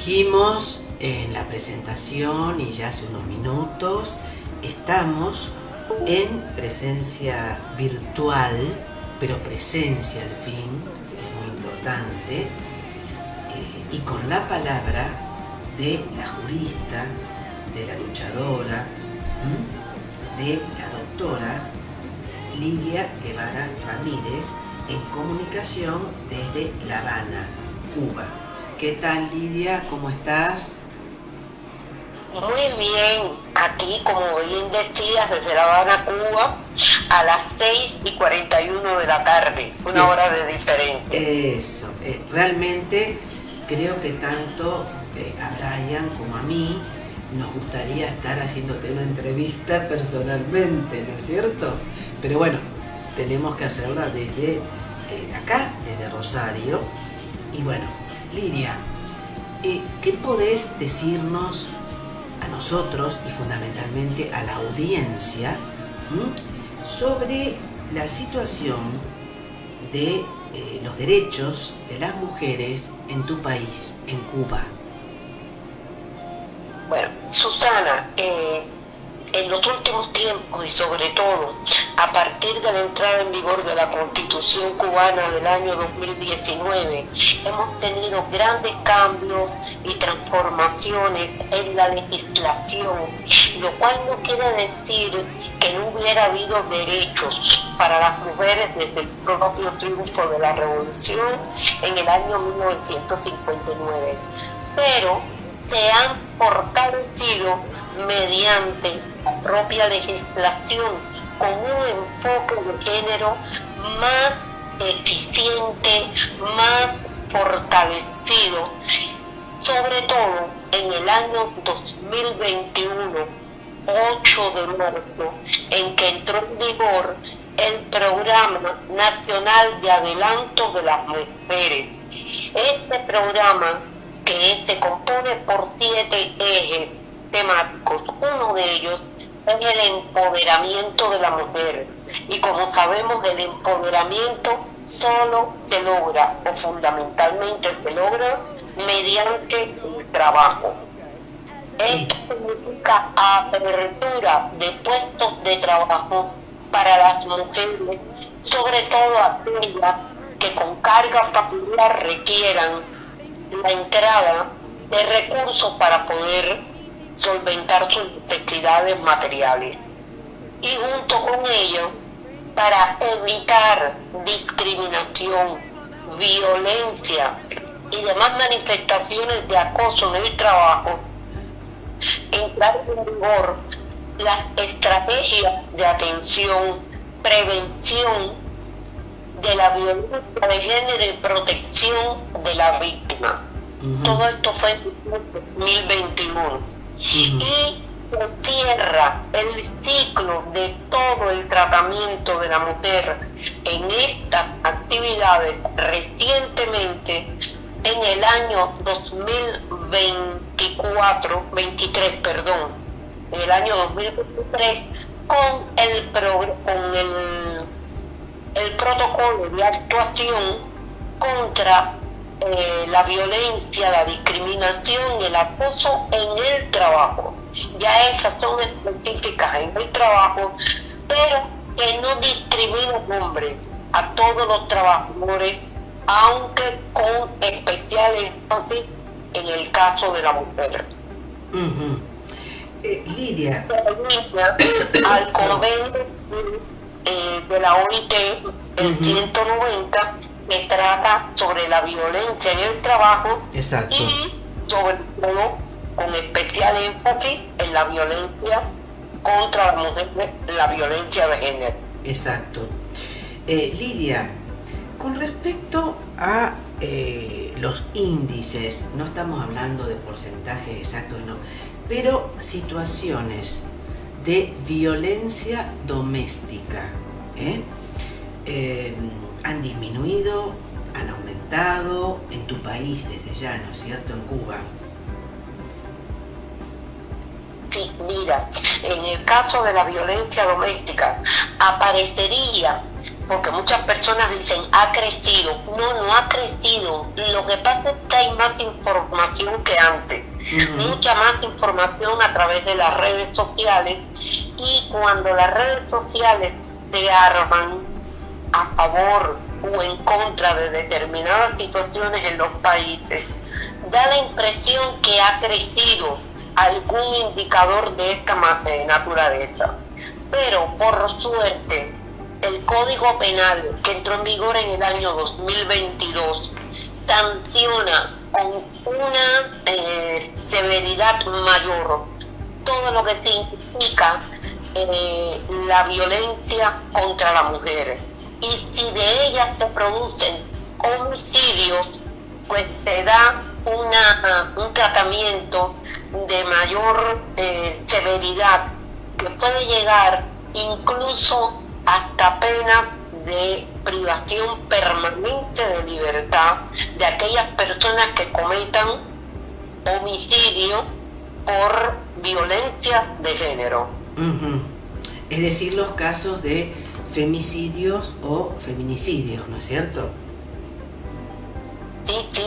dijimos en la presentación y ya hace unos minutos, estamos en presencia virtual, pero presencia al fin, es muy importante, y con la palabra de la jurista, de la luchadora, de la doctora Lidia Guevara Ramírez, en comunicación desde La Habana, Cuba. ¿Qué tal, Lidia? ¿Cómo estás? Muy bien, aquí como bien decías, desde La Habana, Cuba, a las 6:41 de la tarde, una hora de diferencia. Eso, realmente creo que tanto a Brian como a mí nos gustaría estar haciéndote una entrevista personalmente, ¿no es cierto? Pero bueno, tenemos que hacerla desde acá, desde Rosario. Y bueno, Lidia, ¿qué podés decirnos a nosotros y fundamentalmente a la audiencia sobre la situación de los derechos de las mujeres en tu país, en Cuba? Bueno, Susana, en los últimos tiempos y sobre todo a partir de la entrada en vigor de la Constitución cubana del año 2019, hemos tenido grandes cambios y transformaciones en la legislación, lo cual no quiere decir que no hubiera habido derechos para las mujeres desde el propio triunfo de la revolución en el año 1959, pero se han fortalecido mediante la propia legislación con un enfoque de género más eficiente, más fortalecido, sobre todo en el año 2021, 8 de marzo, en que entró en vigor el Programa Nacional de Adelanto de las Mujeres. Este programa, que se compone por 7 ejes temáticos. Uno de ellos es el empoderamiento de la mujer. Y como sabemos, el empoderamiento solo se logra, o fundamentalmente se logra, mediante el trabajo. Esto significa apertura de puestos de trabajo para las mujeres, sobre todo aquellas que con carga familiar requieran la entrada de recursos para poder solventar sus necesidades materiales. Y junto con ello, para evitar discriminación, violencia y demás manifestaciones de acoso en el trabajo, entrar en vigor las estrategias de atención, prevención de la violencia de género y protección de la víctima. Todo esto fue en 2021. Y se cierra el ciclo de todo el tratamiento de la mujer en estas actividades recientemente en el año 2023, con el protocolo de actuación contra la violencia, la discriminación y el acoso en el trabajo. Ya esas son específicas en el trabajo, pero que no discriminan hombre a todos los trabajadores, aunque con especial énfasis en el caso de la mujer. Lidia, al convenio de la OIT, el 190, que trata sobre la violencia en el trabajo. Exacto. Y sobre todo con especial énfasis en la violencia contra la mujer, la violencia de género. Exacto. Lidia, con respecto a los índices, no estamos hablando de porcentajes exactos, no, pero situaciones de violencia doméstica, han disminuido, han aumentado en tu país desde ya, ¿no es cierto?, en Cuba. Sí, mira, en el caso de la violencia doméstica aparecería porque muchas personas dicen ha crecido. No, no ha crecido. Lo que pasa es que hay más información que antes, mucha más información a través de las redes sociales, y cuando las redes sociales se arman a favor o en contra de determinadas situaciones en los países, da la impresión que ha crecido algún indicador de esta naturaleza. Pero por suerte, el Código Penal, que entró en vigor en el año 2022, sanciona con una severidad mayor todo lo que significa la violencia contra la mujer. Y si de ellas se producen homicidios, pues se da un tratamiento de mayor severidad, que puede llegar incluso hasta penas de privación permanente de libertad de aquellas personas que cometan homicidio por violencia de género. Es decir, los casos de femicidios o feminicidios, ¿no es cierto? Sí,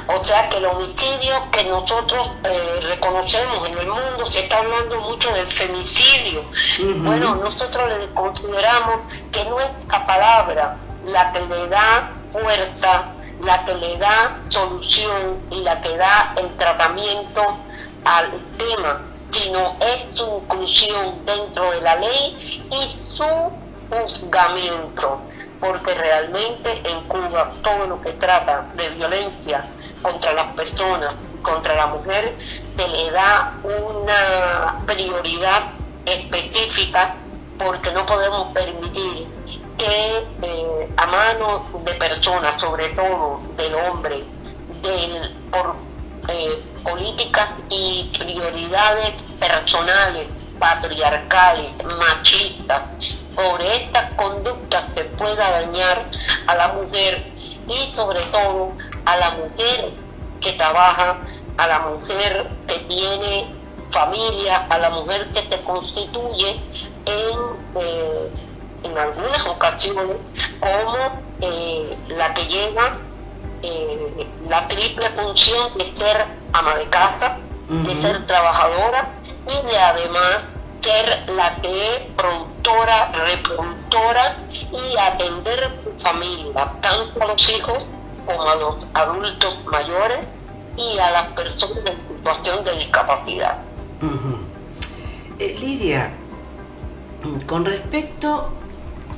o sea que el homicidio que nosotros reconocemos en el mundo, se está hablando mucho del femicidio. Bueno, nosotros le consideramos que no es la palabra la que le da fuerza, la que le da solución y la que da el tratamiento al tema, sino es su inclusión dentro de la ley y su juzgamiento, porque realmente en Cuba todo lo que trata de violencia contra las personas, contra la mujer, se le da una prioridad específica, porque no podemos permitir que a manos de personas, sobre todo del hombre, por políticas y prioridades personales, patriarcales, machistas, por estas conductas se pueda dañar a la mujer, y sobre todo a la mujer que trabaja, a la mujer que tiene familia, a la mujer que se constituye en algunas ocasiones como la que lleva la triple función de ser ama de casa, de ser trabajadora y de además ser la que es productora, reproductora y atender a su familia, tanto a los hijos como a los adultos mayores y a las personas en situación de discapacidad. Lidia, con respecto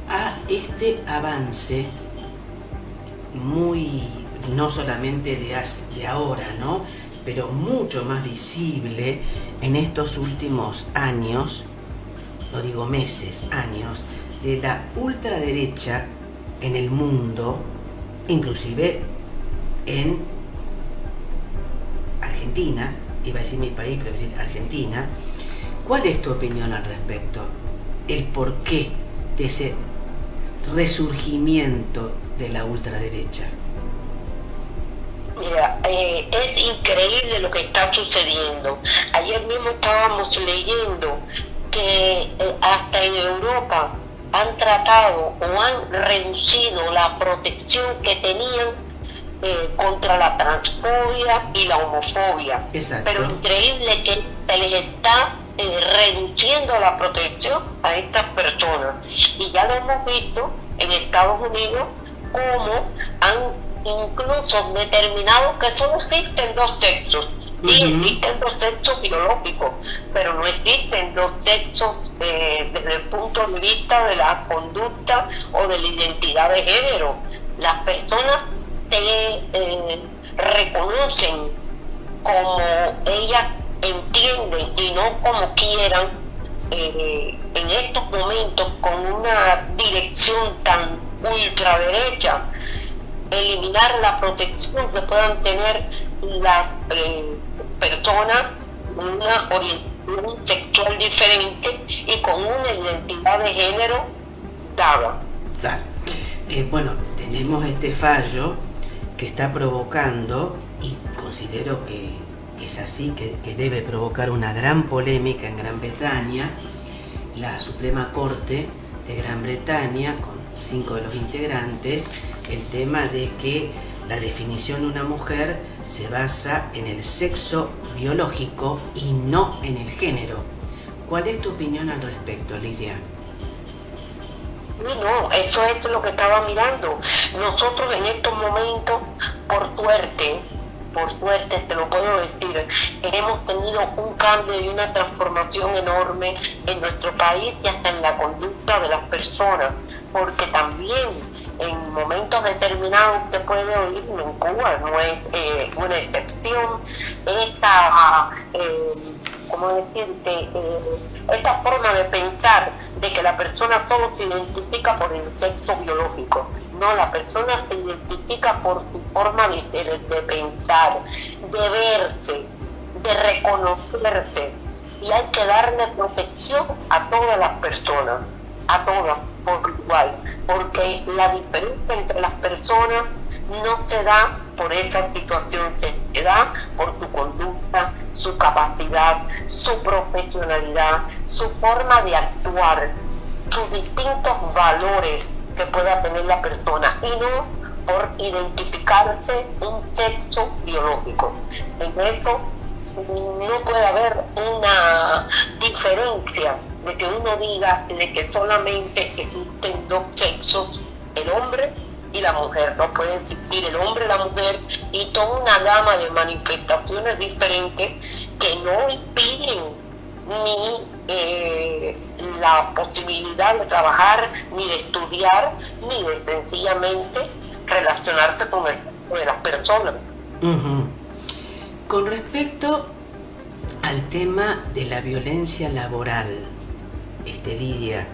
a este avance muy, no solamente de ahora, ¿no?, pero mucho más visible en estos últimos años, no digo meses, años, de la ultraderecha en el mundo, inclusive en Argentina, iba a decir mi país, pero iba a decir Argentina. ¿Cuál es tu opinión al respecto? El porqué de ese resurgimiento de la ultraderecha. Mira, es increíble lo que está sucediendo. Ayer mismo estábamos leyendo que hasta en Europa han tratado o han reducido la protección que tenían contra la transfobia y la homofobia. Exacto. Pero increíble que se les está reduciendo la protección a estas personas. Y ya lo hemos visto en Estados Unidos, como han incluso determinado que solo existen dos sexos. Sí, existen dos sexos biológicos, pero no existen dos sexos desde el punto de vista de la conducta o de la identidad de género. Las personas se reconocen como ellas entienden y no como quieran. En estos momentos, con una dirección tan ultraderecha, eliminar la protección que puedan tener las personas, una orientación sexual diferente y con una identidad de género dada. Claro. Bueno, tenemos este fallo que está provocando, y considero que es así, que debe provocar una gran polémica en Gran Bretaña, la Suprema Corte de Gran Bretaña, con 5 de los integrantes, el tema de que la definición de una mujer se basa en el sexo biológico y no en el género. ¿Cuál es tu opinión al respecto, Lidia? Sí, no, eso es lo que estaba mirando. Nosotros en estos momentos, por suerte, te lo puedo decir, hemos tenido un cambio y una transformación enorme en nuestro país y hasta en la conducta de las personas, porque también en momentos determinados usted puede oír, en Cuba no es una excepción, esta, ¿cómo decirte?, esta forma de pensar de que la persona solo se identifica por el sexo biológico. No, la persona se identifica por su forma de ser, de pensar, de verse, de reconocerse. Y hay que darle protección a todas las personas, a todas por igual, porque la diferencia entre las personas no se da por esa situación, se da por su conducta, su capacidad, su profesionalidad, su forma de actuar, sus distintos valores que pueda tener la persona y no por identificarse un sexo biológico. En eso no puede haber una diferencia de que uno diga de que solamente existen dos sexos, el hombre y la mujer. No puede existir el hombre y la mujer y toda una gama de manifestaciones diferentes que no impiden ni la posibilidad de trabajar, ni de estudiar, ni de sencillamente relacionarse con el resto de las personas. Uh-huh. Con respecto al tema de la violencia laboral, Lidia,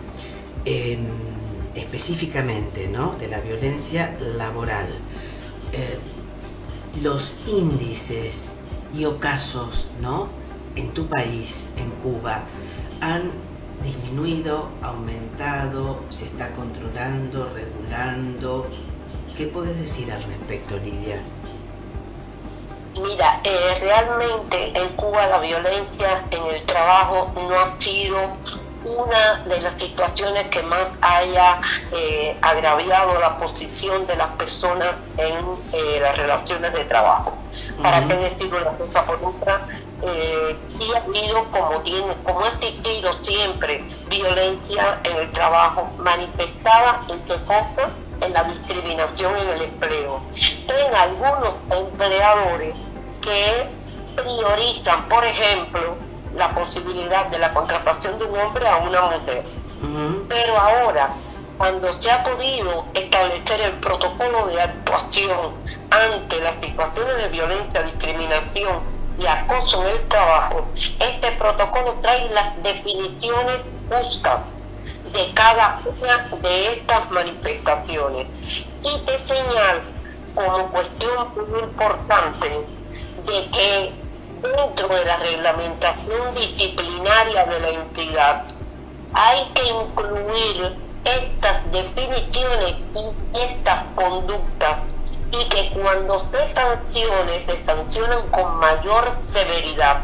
específicamente, ¿no?, de la violencia laboral, los índices y ocasos, ¿no?, en tu país, en Cuba, han disminuido, aumentado, se está controlando, regulando. ¿Qué puedes decir al respecto, Lidia? Mira, realmente en Cuba la violencia en el trabajo no ha sido una de las situaciones que más haya agraviado la posición de las personas en las relaciones de trabajo. ¿Para qué decirlo una cosa por otra? Sí ha habido, como ha existido siempre, violencia en el trabajo, manifestada en qué cosa, en la discriminación en el empleo, en algunos empleadores que priorizan, por ejemplo, la posibilidad de la contratación de un hombre a una mujer. Pero ahora, cuando se ha podido establecer el protocolo de actuación ante las situaciones de violencia, discriminación y acoso en el trabajo, este protocolo trae las definiciones justas de cada una de estas manifestaciones y te señala como cuestión muy importante de que dentro de la reglamentación disciplinaria de la entidad hay que incluir estas definiciones y estas conductas y que cuando se sancionan con mayor severidad,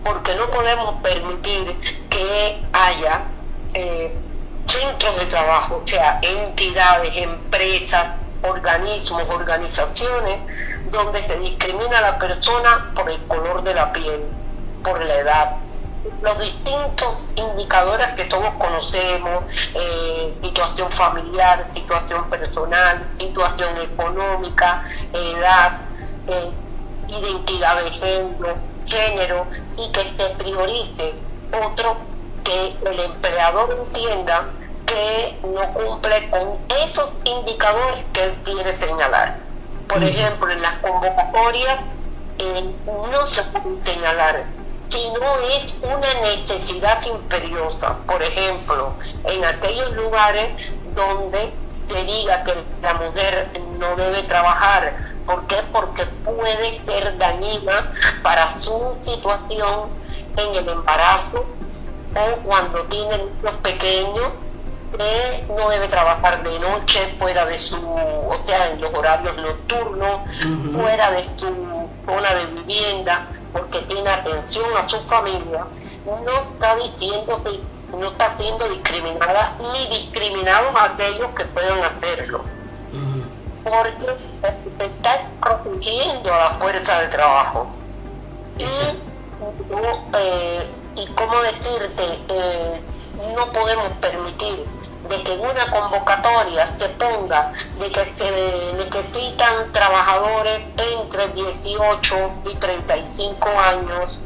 porque no podemos permitir que haya centros de trabajo, o sea, entidades, empresas, organismos, organizaciones, donde se discrimina a la persona por el color de la piel, por la edad, los distintos indicadores que todos conocemos, situación familiar, situación personal, situación económica, edad, identidad de género, y que se priorice otro, que el empleador entienda que no cumple con esos indicadores que él quiere señalar. Por ejemplo, en las convocatorias no se puede señalar si no es una necesidad imperiosa. Por ejemplo, en aquellos lugares donde se diga que la mujer no debe trabajar. ¿Por qué? Porque puede ser dañina para su situación en el embarazo o cuando tiene niños pequeños, que no debe trabajar de noche fuera de o sea, en los horarios nocturnos, fuera de su zona de vivienda, porque tiene atención a su familia. No está diciéndose no está siendo discriminada ni discriminados aquellos que puedan hacerlo, porque se está protegiendo a la fuerza de trabajo. Y cómo decirte, no podemos permitir de que en una convocatoria se ponga de que se necesitan trabajadores entre 18 y 35 años,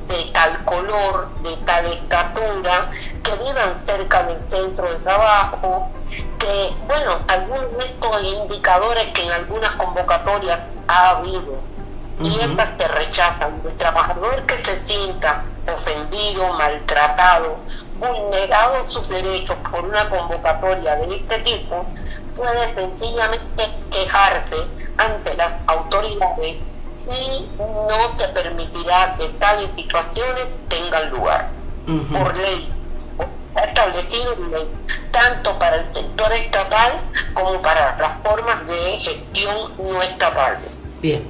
de tal color, de tal estatura, que vivan cerca del centro de trabajo, que, bueno, algunos de estos indicadores que en algunas convocatorias ha habido, y estas se rechazan. El trabajador que se sienta ofendido, maltratado, vulnerado sus derechos por una convocatoria de este tipo, puede sencillamente quejarse ante las autoridades y no se permitirá que tales situaciones tengan lugar. Por ley, está establecido en ley, tanto para el sector estatal como para las formas de gestión no estatales. Bien,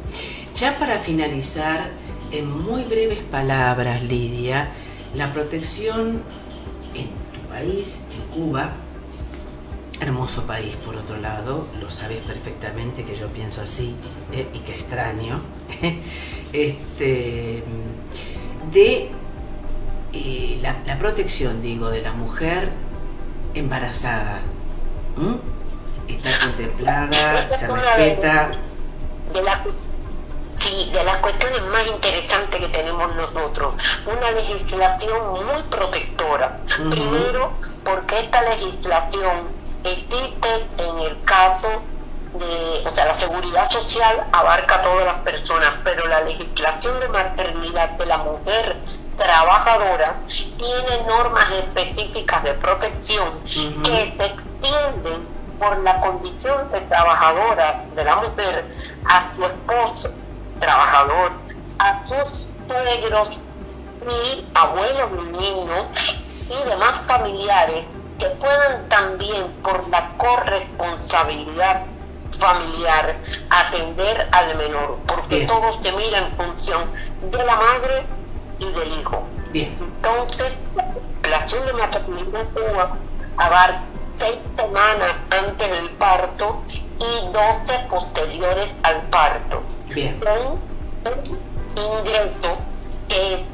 ya para finalizar, en muy breves palabras, Lidia, la protección en tu país, en Cuba, hermoso país por otro lado, lo sabes perfectamente que yo pienso así y que extraño, la protección, digo, de la mujer embarazada, está contemplada, se respeta. De las cuestiones más interesantes que tenemos nosotros, una legislación muy protectora. Primero, porque esta legislación existe en el caso de, o sea, la seguridad social abarca a todas las personas, pero la legislación de maternidad de la mujer trabajadora tiene normas específicas de protección que se extienden por la condición de trabajadora de la mujer a su esposo trabajador, a sus suegros y abuelos del niño y demás familiares que puedan también, por la corresponsabilidad familiar, atender al menor, porque todo se mira en función de la madre y del hijo. Entonces, la acción de maternidad en Cuba abarca 6 semanas antes del parto y 12 posteriores al parto. Un ingreso que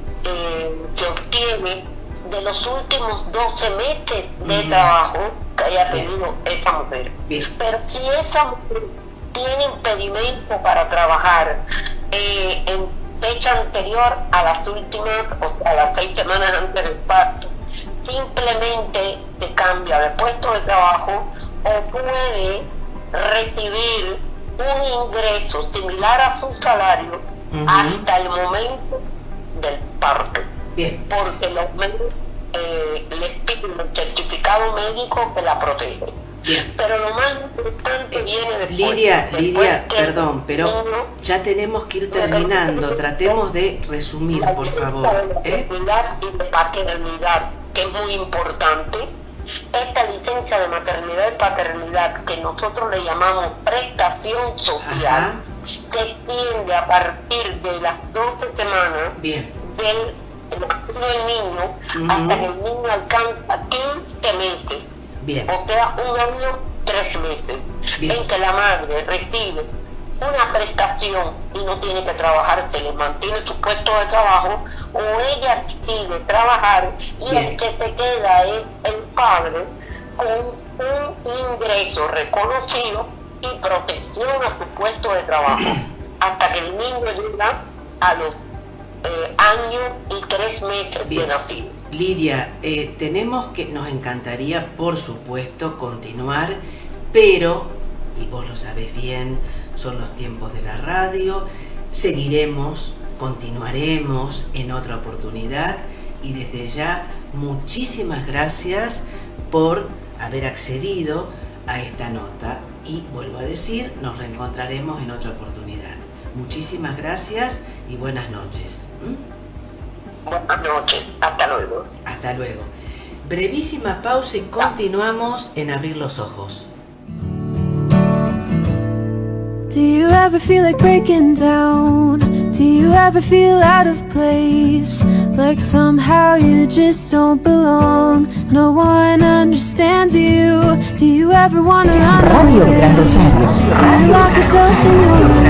se obtiene de los últimos 12 meses de trabajo que haya tenido esa mujer. Pero si esa mujer tiene impedimento para trabajar en fecha anterior a las últimas, o sea, a las 6 semanas antes del parto, simplemente se cambia de puesto de trabajo o puede recibir un ingreso similar a su salario hasta el momento del parto. Porque los médicos les piden el certificado médico que la protege. Pero lo más importante viene después. Lidia, perdón, pero ya tenemos que ir terminando. Tratemos de resumir, por favor. Y de paternidad, que es muy importante. Esta licencia de maternidad y paternidad, que nosotros le llamamos prestación social, se extiende a partir de las 12 semanas del niño hasta que el niño alcanza 15 meses. O sea, 1 año, 3 meses, en que la madre recibe una prestación y no tiene que trabajar, se le mantiene su puesto de trabajo, o ella decide trabajar y el que se queda es el padre con un ingreso reconocido y protección a su puesto de trabajo hasta que el niño llega a los año y 3 meses de nacido. Lidia, nos encantaría, por supuesto, continuar, pero, y vos lo sabés bien, son los tiempos de la radio, continuaremos en otra oportunidad, y desde ya, muchísimas gracias por haber accedido a esta nota, y vuelvo a decir, nos reencontraremos en otra oportunidad. Muchísimas gracias y buenas noches. Buenas noches, hasta luego. Hasta luego. Brevísima pausa y continuamos en Abrir los Ojos. Do you ever feel like breaking down? Do you ever feel out of place? Like somehow you just don't belong. No one understands you. Do you ever wanna run Radio away? Gran Rosario. Do you lock yourself in your room?